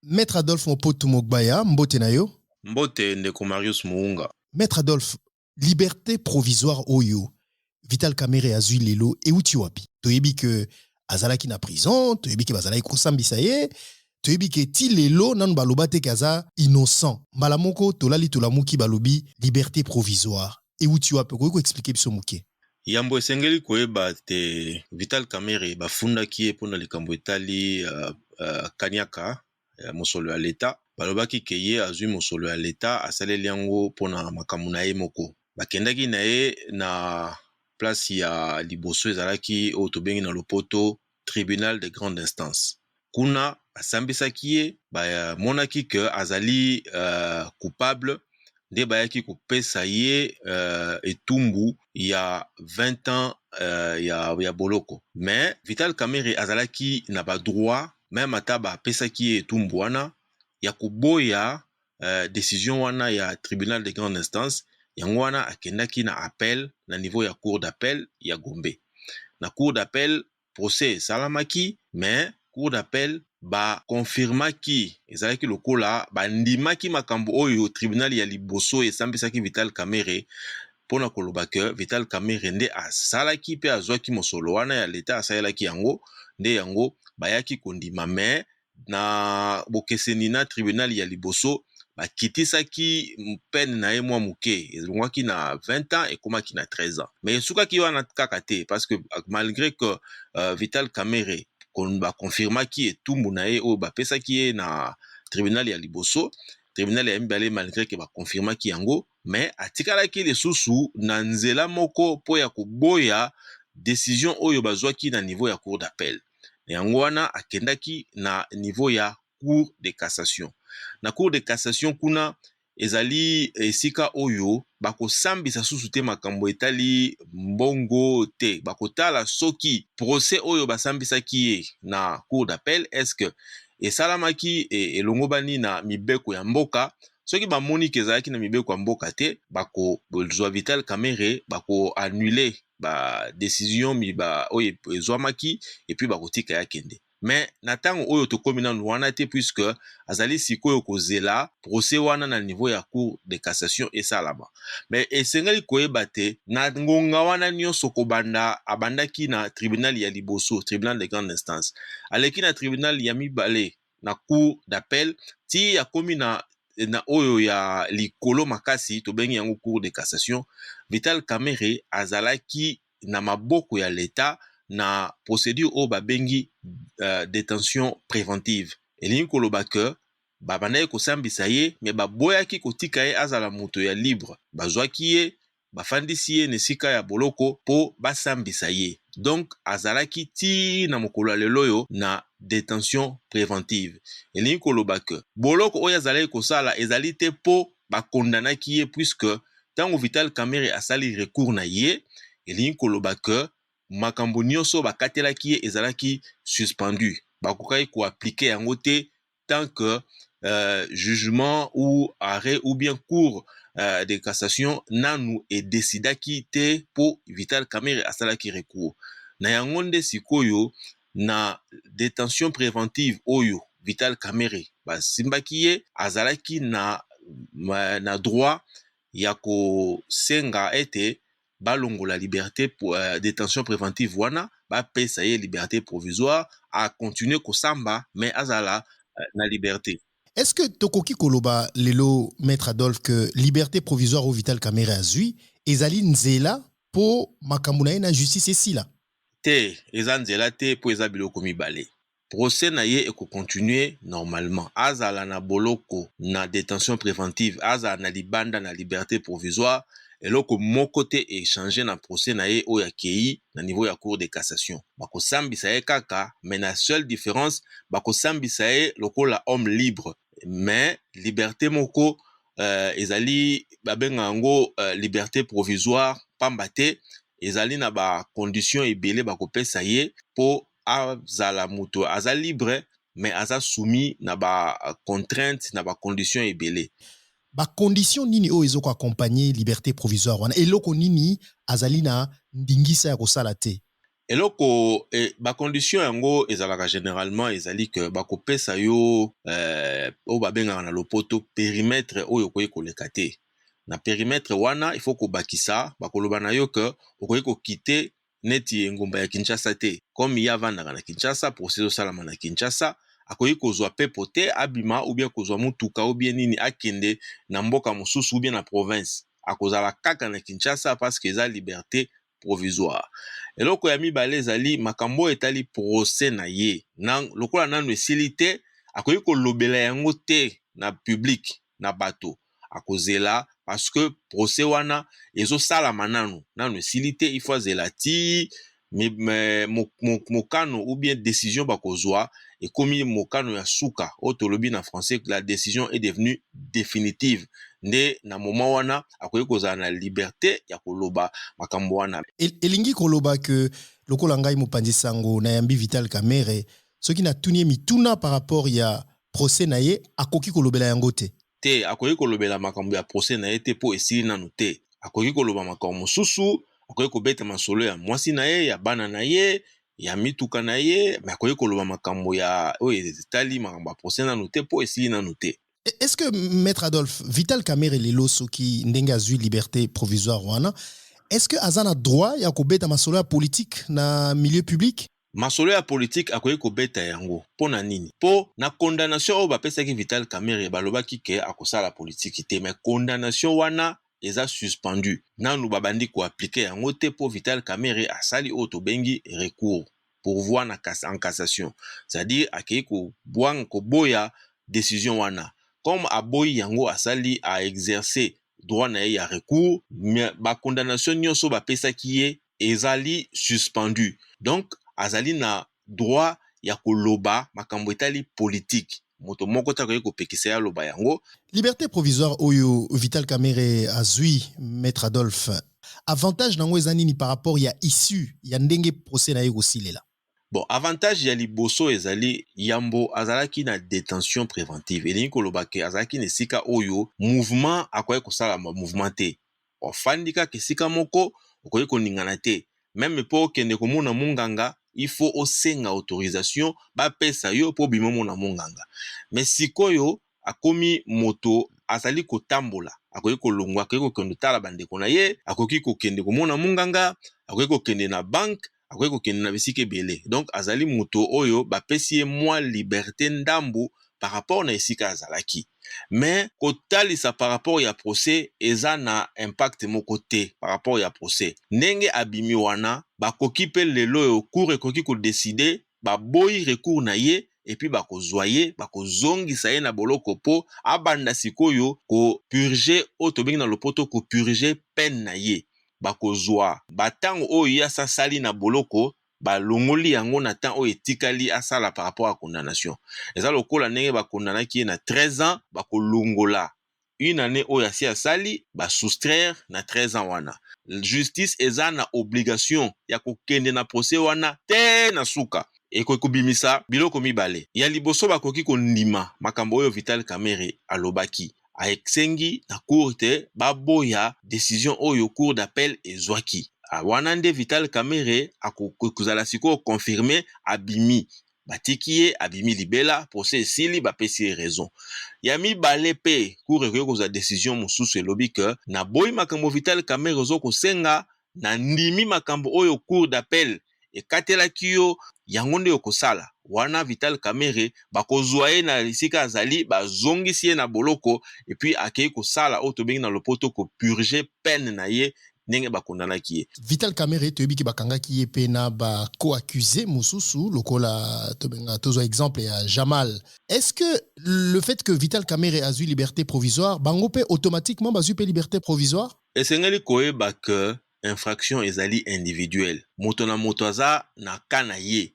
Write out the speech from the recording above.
Maître Adolphe Mopotu Mogbaya, mbote na yo. Mbote ndeko Marius Muunga. Maître Adolphe, liberté provisoire oyo, Vital Kamerhe azui lelo euti wapi. Toyebi que azalaki na prison, toyebi que bazalaki kosambisa ye, toyebi que ti lelo nan baloba te kaza innocent. Mbala moko tolali tolamuki balobi liberté provisoire. Euti wapi ko expliquer biso muke. Yambo esengeli koyeba te Vital Kamerhe bafundaki ye pona likambo etali kaniaka mosolo ya leta. Balobaki ke ye azwi mosolo ya leta asaleli yango pona makambo na ye moko. Bakendaki na ye na place ya liboso ezalaki oyo tobengi na lopoto tribunal de grande instance. Kuna basambisaki ye, bamonaki ke azali coupable nde bayaki kopesa ye etumbu ya 20 ans ya boloko. Mais Vital Kamerhe azalaki na ba droit même ata bapesaki ye etumbu wana ya koboya décision wana ya tribunal de grande instance. Yango wana akendaki na appel na niveau ya cour d'appel ya Gombe. Na cour d'appel procès esalamaki, mais cour d'appel confirmaki ezalaki lokola bandimaki makambo oyo tribunal ya liboso esambisaki Vital Kamerhe pona koloba ke Vital Kamerhe nde asalaki pe azwaki mosolo wana ya leta asalelaki yango, nde yango bayaki kondima. Mais na bokeseni na tribunal ya liboso bakitisaki peine na ye mwa muke, ezongwaki na 20 ans ekomaki na 13 ans. Mais esukaki wana kaka te, parce que malgré que Vital Kamerhe bakonfirmaki etumbu na ye oyo bapesaki ye na tribunal ya liboso, tribunal ya mibale malgré ke bakonfirmaki yango, mais atikalaki lisusu na nzela moko po ya koboya décision oyo bazwaki na niveau ya cour d'appel. Yango wana akendaki na niveau ya cour de cassation. Na cour de cassation kuna ezali esika oyo bakosambisa susu te makambo etali mbongo te, bakotala soki procès oyo basambisaki ye na cour d'appel est-ce que esalamaki elongobani na mibeko ya mboka. Soki bamoni ke ezalaki na mibeko ya mboka te, bakozwa Vital Kamerhe bakoannule ba décision oyo ezwamaki epuis bakotika ya kende. Mais na ntango oyo tokomi nanu wana te, puisque azali sikoyo kozela procès wana na niveau ya cour de cassation esalama. Mais esengeli koyeba te na ngonga wana nyonso kobanda abandaki na tribunal ya liboso, tribunal de grande instance, aleki na tribunal ya mibale na cour d'appel, ti akomi na oyo ya likolo makasi tobengi yango cour de cassation. Vital Kamerhe azalaki na maboko ya leta na procédure oyo babengi détention préventive. Elingi koloba ke babandaki kosambisa ye, me baboyaki kotika ye azala moto ya libre. Bazwaki ye bafandisi ye na esika ya boloko po basambisa ye. Donc azalaki ti na mokolo ya lelo oyo na détention préventive. Elingi koloba ke boloko oyo azalaki kosala ezali te po bakondanaki ye, puisque tango Vital Kamerhe asali recours na ye, elingi koloba ke makambo nyonso bakatelaki ye ezalaki suspendu. Bakokaki koaplike yango te tant que jugement ou arrêt ou bien cour de cassation nanu edesidaki te po Vital Kamerhe asalaki recours. Na yango nde sikoyo na détention préventive oyo Vital Kamerhe basimbaki ye, azalaki na droit ya kosenga ete balongola liberté pour détention préventive wana, bapesa ye liberté provisoire a continuer kosamba mais azala na liberté. Est-ce que tokoki koloba lelo Maître Adolphe que liberté provisoire au Vital Kamerhe azui ezali nzela po makambo na ye na justice esila? Te, eza nzela te po eza biloko mibale. Procès na ye ekokontinue normalement. Azala na boloko na détention préventive, azala na libanda na liberté provisoire, eloko moko te échanger na procès na ye oyo akei na niveau ya cour de cassation. Bakosambisa ye kaka, mais na seule différence, bakosambisa ye lokola homme libre. Mais liberté moko ezali babenga yango liberté provisoire, pamba te ezali na ba condition ebele bakopesa ye po azala moto aza libre, mais aza soumis na ba contrainte na ba condition ebele. Ba condition nini oyo ezoko accompagner liberté provisoire wana, eloko nini azali na ndingisa ya kosala te? Eloko ba condition yango ezalaka généralement ezali que bakopesa yo oyo babengaka na lopoto périmètre oyo okoki koleka te. Na périmètre wana il faut kobakisa bakoloba na yo ke okoki kokite neti engumba ya Kinshasa te. Comme ye avandaka na Kinshasa, procès osalama na Kinshasa, akoki kozwa pepo te abima ou bien kozwa mutuka ou bien nini akende na mboka mosusu ou bien na province. Akozala kaka na Kinshasa parce que eza liberté provisoire. Eloko ya mibale ezali makambo etali procès na ye. Lokola nanu esili te, akoki kolobela yango te na public na bato. Akozela parce que procès wana ezosalama nanu esili te, il faut azela ti mokano ou bien décision bakozwa ekomi mokano ya suka oyo tolobi na français, la décision est devenue définitive. Nde na moment wana akoki kozala na liberté ya koloba makambo wana. Elingi koloba ke lokola ngai mopanzi sango na yambi Vital Kamerhe soki na tunie mituna par rapport ya procès na ye akoki kolobela yango te. Akoki kolobela makambo ya procès na ye te po esili nanu te. Akoki koloba makambo mosusu, akoki kobeta masolo ya mwasi na ye, ya bana na ye, ya mituka na ye, mais akoki koloba makambo ya oyo etali makambo ya procès nanu te po esili nanu te. Est-ce que Maître Adolphe, Vital Kamerhe lelo soki ndenge azwi liberté provisoire wana, est-ce que azana droit ya kobeta masolo ya politique na milieu public? Masolo ya politique akoki kobeta yango po na nini? Po na condamnation oyo bapesaki Vital Kamerhe balobaki ke akosala politique te, mais condamnation wana eza suspendu. Nanu babandi ko appliquer yango te po Vital Kamerhe asali oyo tobengi recours pourvoi en cassation. C'est-à-dire akei koboya décision wana. Comme aboyi yango asali a exercer droit na ye ya recours, ba condamnation nyonso bapesaki ye ezali suspendu. Donc azali na droit ya koloba makambo etali politique. Moto moko ta koki kopekisa ya loba yango. Liberté provisoire oyo Vital Kamerhe azwi, Maître Adolphe, avantage nango eza nini par rapport ya issue ya ndenge procès na ye kosilela? Bon, avantage ya liboso ezali yambo azalaki na détention préventive. Elingi koloba ke azalaki na esika oyo mouvement akoki kosala mouvement te. Ofandika kesika moko okoki koningana te. Même po kende komona munganga, il faut osenga autorisation bapesa yo po bima mona munganga. Mais sikoyo akomi moto azali kotambola, akoki kolongwa, akoki kokende tala bandeko na ye, akoki kokende komona munganga, akoki kokende na banque, akoki kokende na bisika ebele. Donc azali moto oyo bapesi ye mwa liberté ndambu par rapport na esika azalaki. Mais kotalisa par rapport ya procès eza na impact moko te par rapport ya procès. Ndenge abimi wana bakoki pe lelo yo cour ekoki ko décider baboyi recours na ye et puis bakozwa ye bakozongisa ye na boloko po abanda sikoyo ko purger oyo tobengi na lopoto ko purger peine na ye. Bakozwa batango oyo ya sasali na boloko balongoli yango na temps oyo etikali asala par rapport à condamnation. Eza lokola ndenge bakondanaki ye na 13 ans bakolongola une année oyo asi asali soustraire na 13 ans wana. Justice eza na obligation ya kokende na procès wana te na suka. Ekoki kobimisa biloko mibale. Ya liboso bakoki kondima makambo oyo Vital Kamerhe alobaki. Aeksengi na cour te baboya décision oyo cour d'appel ezwaki. Wana nde Vital Kamerhe akozala sikoyo confirmer abimi. Batiki ye abimi libela procès esili bapesi ye raison. Ya mibale pe cour ekoki kozwa décision mosusu elobi ke na boyi makambo Vital Kamerhe ozokosenga na ndimi makambo oyo cour d'appel ekatelaki yo yango nde okosala. Wana Vital Kamerhe bakozwa ye na esika azali bazongisi ye na boloko et puis akei kosala oyo tobengi na lopoto ko purger peine na ye ndenge bakondanaki ye. Vital Kamerhe toyebi ki bakangaki ye pe na ba co-accusé mosusu lokola tobenga tozwa exemple ya Jamal. Est-ce que le fait que Vital Kamerhe azwi liberté provisoire bango pe automatiquement bazwi pe liberté provisoire? Esengeli koyeba ke infraction ezali individuelle. Moto na moto aza na kana ye.